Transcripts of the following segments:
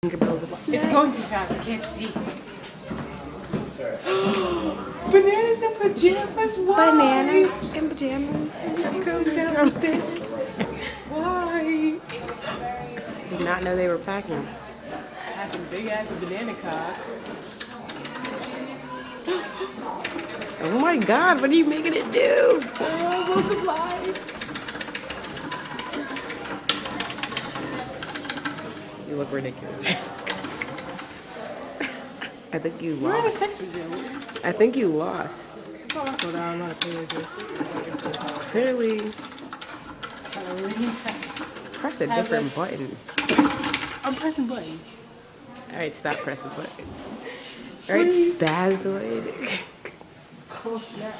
It's going too fast. I can't see. Bananas in pajamas. Why? Bananas in pajamas. Come downstairs. Why? Did not know they were packing. Packing big ass banana cock. Oh my God! What are you making it do? Oh, multiply. You look ridiculous. I think you We're in a lost. sex museum. I think you lost. It's not my fault. I don't know how to play with this. Clearly, So press a different button. I'm pressing buttons. Alright, stop pressing buttons. Alright, spazoid. Oh snap.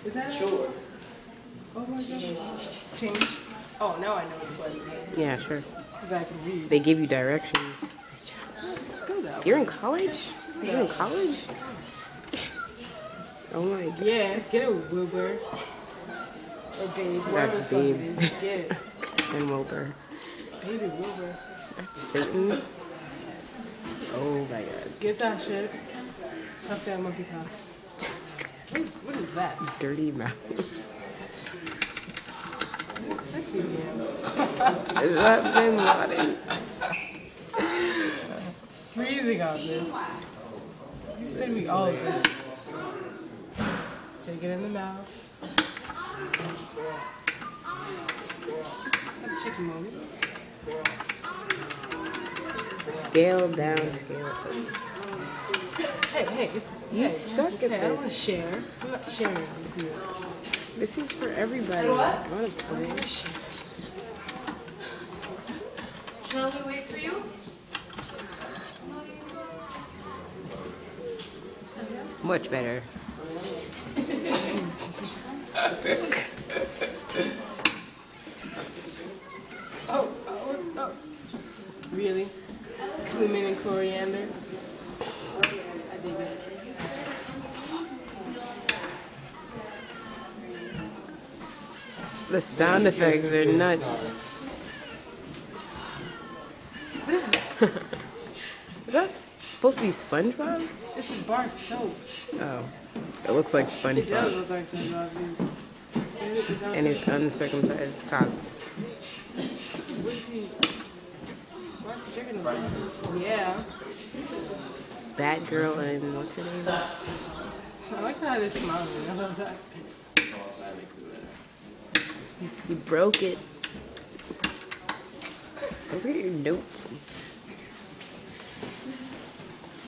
Is that sure? Oh my god. Change. Oh, now I know which buttons. Yeah, sure. Because I can read. They give you directions. Let's go though. You're in college? You're in college? Oh my God. Yeah, get a Wilbur. Or Babe. That's Whatever the fuck it Babe. is, just get it. And Wilbur. Baby Wilbur. That's Satan. Oh my God. Get that shit. Suck that monkey cock. What is that? Dirty mouth. Sex museum. Is that Bin Laden? Freezing on this. You send me all of this. Take it in the mouth. That's a chicken moment. Scale down, scale up. Hey, it's You suck at I don't want to this. share. I'm not sharing with you. This is for everybody. I want to play. Shall we wait for you? Much better. Oh. Really? Cumin and coriander? I dig it. The sound effects are nuts. What is that? Is that supposed to be SpongeBob? It's bar soap. Oh. It looks like It does SpongeBob. look like SpongeBob, dude. Is that And his uncircumcised cock. What is he? What's the chicken about? Yeah. Batgirl and what's her name? I like how they're smiling. I love that. That makes it better. You broke it. Look at your notes.